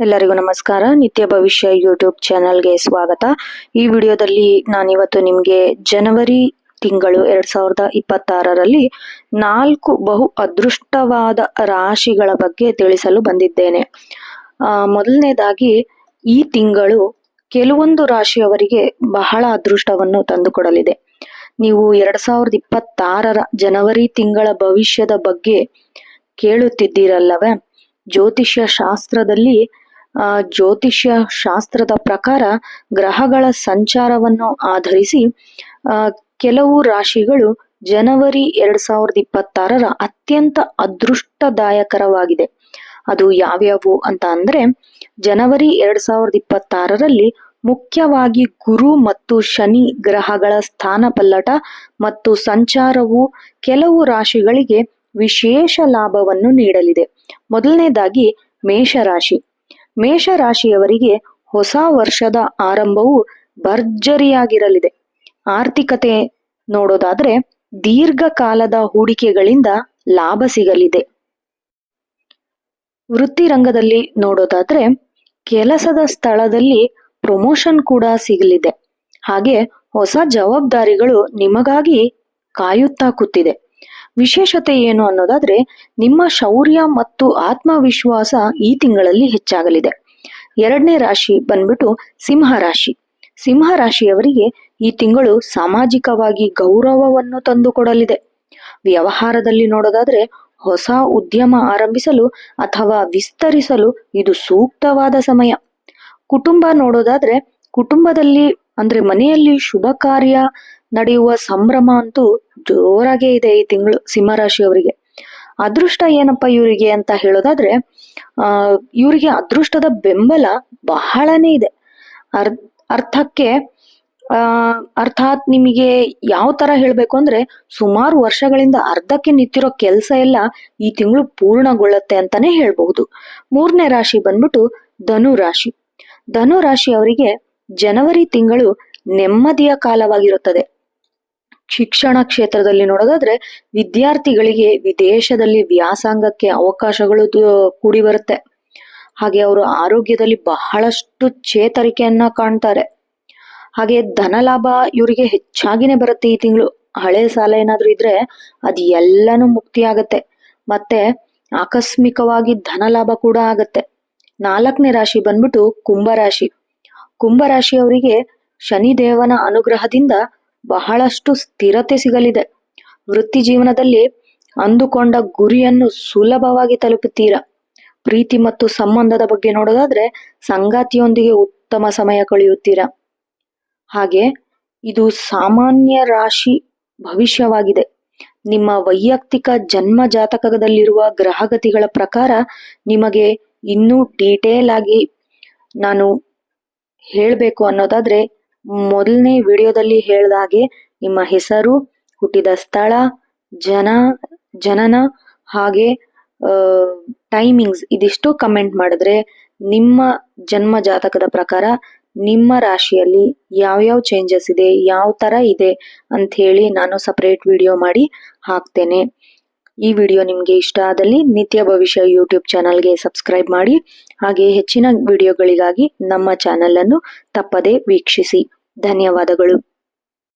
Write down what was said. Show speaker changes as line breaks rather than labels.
ಎಲ್ಲರಿಗೂ ನಮಸ್ಕಾರ. ನಿತ್ಯ ಭವಿಷ್ಯ ಯೂಟ್ಯೂಬ್ ಚಾನಲ್ಗೆ ಸ್ವಾಗತ. ಈ ವಿಡಿಯೋದಲ್ಲಿ ನಾನಿವತ್ತು ನಿಮಗೆ ಜನವರಿ ತಿಂಗಳು 2026ರಲ್ಲಿ 4 ಬಹು ಅದೃಷ್ಟವಾದ ರಾಶಿಗಳ ಬಗ್ಗೆ ತಿಳಿಸಲು ಬಂದಿದ್ದೇನೆ. ಮೊದಲನೇದಾಗಿ ಈ ತಿಂಗಳು ಕೆಲವೊಂದು ರಾಶಿಯವರಿಗೆ ಬಹಳ ಅದೃಷ್ಟವನ್ನು ತಂದುಕೊಡಲಿದೆ. ನೀವು 2026ರ ಜನವರಿ ತಿಂಗಳ ಭವಿಷ್ಯದ ಬಗ್ಗೆ ಕೇಳುತ್ತಿದ್ದೀರಲ್ಲವೇ? ಜ್ಯೋತಿಷ್ಯ ಶಾಸ್ತ್ರದ ಪ್ರಕಾರ ಗ್ರಹಗಳ ಸಂಚಾರವನ್ನು ಆಧರಿಸಿ ಕೆಲವು ರಾಶಿಗಳು ಜನವರಿ 2026ರ ಅತ್ಯಂತ ಅದೃಷ್ಟದಾಯಕರವಾಗಿದೆ. ಅದು ಯಾವ್ಯಾವು ಅಂತ ಅಂದ್ರೆ, ಜನವರಿ 2026ರಲ್ಲಿ ಮುಖ್ಯವಾಗಿ ಗುರು ಮತ್ತು ಶನಿ ಗ್ರಹಗಳ ಸ್ಥಾನ ಪಲ್ಲಟ ಮತ್ತು ಸಂಚಾರವು ಕೆಲವು ರಾಶಿಗಳಿಗೆ ವಿಶೇಷ ಲಾಭವನ್ನು ನೀಡಲಿದೆ. ಮೊದಲನೇದಾಗಿ ಮೇಷರಾಶಿಯವರಿಗೆ ಹೊಸ ವರ್ಷದ ಆರಂಭವು ಭರ್ಜರಿಯಾಗಿರಲಿದೆ. ಆರ್ಥಿಕತೆ ನೋಡೋದಾದ್ರೆ ದೀರ್ಘಕಾಲದ ಹೂಡಿಕೆಗಳಿಂದ ಲಾಭ ಸಿಗಲಿದೆ. ವೃತ್ತಿ ರಂಗದಲ್ಲಿ ನೋಡೋದಾದ್ರೆ ಕೆಲಸದ ಸ್ಥಳದಲ್ಲಿ ಪ್ರಮೋಷನ್ ಕೂಡ ಸಿಗಲಿದೆ. ಹಾಗೆ ಹೊಸ ಜವಾಬ್ದಾರಿಗಳು ನಿಮಗಾಗಿ ಕಾಯುತ್ತಾ ಕೂತಿದೆ. ವಿಶೇಷತೆ ಏನು ಅನ್ನೋದಾದ್ರೆ, ನಿಮ್ಮ ಶೌರ್ಯ ಮತ್ತು ಆತ್ಮವಿಶ್ವಾಸ ಈ ತಿಂಗಳಲ್ಲಿ ಹೆಚ್ಚಾಗಲಿದೆ. ಎರಡನೇ ರಾಶಿ ಬಂದ್ಬಿಟ್ಟು ಸಿಂಹರಾಶಿಯವರಿಗೆ ಈ ತಿಂಗಳು ಸಾಮಾಜಿಕವಾಗಿ ಗೌರವವನ್ನು ತಂದುಕೊಡಲಿದೆ. ವ್ಯವಹಾರದಲ್ಲಿ ನೋಡೋದಾದ್ರೆ ಹೊಸ ಉದ್ಯಮ ಆರಂಭಿಸಲು ಅಥವಾ ವಿಸ್ತರಿಸಲು ಇದು ಸೂಕ್ತವಾದ ಸಮಯ. ಕುಟುಂಬ ನೋಡೋದಾದ್ರೆ ಕುಟುಂಬದಲ್ಲಿ ಅಂದ್ರೆ ಮನೆಯಲ್ಲಿ ಶುಭ ಕಾರ್ಯ ನಡೆಯುವ ಸಂಭ್ರಮ ಅಂತೂ ಜೋರಾಗೇ ಇದೆ ಈ ತಿಂಗಳು ಸಿಂಹರಾಶಿಯವರಿಗೆ. ಅದೃಷ್ಟ ಏನಪ್ಪ ಇವರಿಗೆ ಅಂತ ಹೇಳೋದಾದ್ರೆ, ಇವರಿಗೆ ಅದೃಷ್ಟದ ಬೆಂಬಲ ಬಹಳನೇ ಇದೆ. ಅರ್ಥಾತ್ ನಿಮಗೆ ಯಾವ ತರ ಹೇಳ್ಬೇಕು ಅಂದ್ರೆ, ಸುಮಾರು ವರ್ಷಗಳಿಂದ ಅರ್ಧಕ್ಕೆ ನಿಂತಿರೋ ಕೆಲಸ ಎಲ್ಲ ಈ ತಿಂಗಳು ಪೂರ್ಣಗೊಳ್ಳುತ್ತೆ ಅಂತಾನೆ ಹೇಳ್ಬಹುದು. ಮೂರನೇ ರಾಶಿ ಬಂದ್ಬಿಟ್ಟು ಧನುರಾಶಿ ಅವರಿಗೆ ಜನವರಿ ತಿಂಗಳು ನೆಮ್ಮದಿಯ ಕಾಲವಾಗಿರುತ್ತದೆ. ಶಿಕ್ಷಣ ಕ್ಷೇತ್ರದಲ್ಲಿ ನೋಡೋದಾದ್ರೆ ವಿದ್ಯಾರ್ಥಿಗಳಿಗೆ ವಿದೇಶದಲ್ಲಿ ವ್ಯಾಸಂಗಕ್ಕೆ ಅವಕಾಶಗಳು ಕೂಡಿ ಬರುತ್ತೆ. ಹಾಗೆ ಅವರು ಆರೋಗ್ಯದಲ್ಲಿ ಬಹಳಷ್ಟು ಚೇತರಿಕೆಯನ್ನ ಕಾಣ್ತಾರೆ. ಹಾಗೆ ಧನ ಲಾಭ ಇವರಿಗೆ ಹೆಚ್ಚಾಗಿನೇ ಬರುತ್ತೆ ಈ ತಿಂಗಳು. ಹಳೆ ಸಾಲ ಏನಾದ್ರೂ ಇದ್ರೆ ಅದು ಎಲ್ಲಾನು ಮುಕ್ತಿ ಆಗತ್ತೆ. ಮತ್ತೆ ಆಕಸ್ಮಿಕವಾಗಿ ಧನ ಲಾಭ ಕೂಡ ಆಗತ್ತೆ. ನಾಲ್ಕನೇ ರಾಶಿ ಬಂದ್ಬಿಟ್ಟು ಕುಂಭರಾಶಿಯವರಿಗೆ ಶನಿದೇವನ ಅನುಗ್ರಹದಿಂದ ಬಹಳಷ್ಟು ಸ್ಥಿರತೆ ಸಿಗಲಿದೆ. ವೃತ್ತಿ ಜೀವನದಲ್ಲಿ ಅಂದುಕೊಂಡ ಗುರಿಯನ್ನು ಸುಲಭವಾಗಿ ತಲುಪುತ್ತೀರಾ. ಪ್ರೀತಿ ಮತ್ತು ಸಂಬಂಧದ ಬಗ್ಗೆ ನೋಡೋದಾದ್ರೆ ಸಂಗಾತಿಯೊಂದಿಗೆ ಉತ್ತಮ ಸಮಯ ಕಳೆಯುತ್ತೀರಾ. ಹಾಗೆ ಇದು ಸಾಮಾನ್ಯ ರಾಶಿ ಭವಿಷ್ಯವಾಗಿದೆ. ನಿಮ್ಮ ವೈಯಕ್ತಿಕ ಜನ್ಮ ಜಾತಕದಲ್ಲಿರುವ ಗ್ರಹಗತಿಗಳ ಪ್ರಕಾರ ನಿಮಗೆ ಇನ್ನೂ ಡೀಟೇಲ್ ಆಗಿ ನಾನು ಹೇಳಬೇಕು ಅನ್ನೋದಾದ್ರೆ, ಮೊದಲನೇ ವಿಡಿಯೋದಲ್ಲಿ ಹೇಳ್ದ ಹಾಗೆ ನಿಮ್ಮ ಹೆಸರು, ಹುಟ್ಟಿದ ಸ್ಥಳ, ಜನನ ಹಾಗೆ ಟೈಮಿಂಗ್ಸ್ ಇದಿಷ್ಟು ಕಮೆಂಟ್ ಮಾಡಿದ್ರೆ ನಿಮ್ಮ ಜನ್ಮ ಜಾತಕದ ಪ್ರಕಾರ ನಿಮ್ಮ ರಾಶಿಯಲ್ಲಿ ಯಾವ್ಯಾವ ಚೇಂಜಸ್ ಇದೆ, ಯಾವ ತರ ಇದೆ ಅಂತ ಹೇಳಿ ನಾನು ಸಪರೇಟ್ ವಿಡಿಯೋ ಮಾಡಿ ಹಾಕ್ತೇನೆ. ಈ ವಿಡಿಯೋ ನಿಮ್ಗೆ ಇಷ್ಟ ಆದಲ್ಲಿ ನಿತ್ಯ ಭವಿಷ್ಯ ಯೂಟ್ಯೂಬ್ ಚಾನಲ್ಗೆ ಸಬ್ಸ್ಕ್ರೈಬ್ ಮಾಡಿ. ಹಾಗೆ ಹೆಚ್ಚಿನ ವಿಡಿಯೋಗಳಿಗಾಗಿ ನಮ್ಮ ಚಾನಲ್ ಅನ್ನು ತಪ್ಪದೇ ವೀಕ್ಷಿಸಿ. ಧನ್ಯವಾದಗಳು.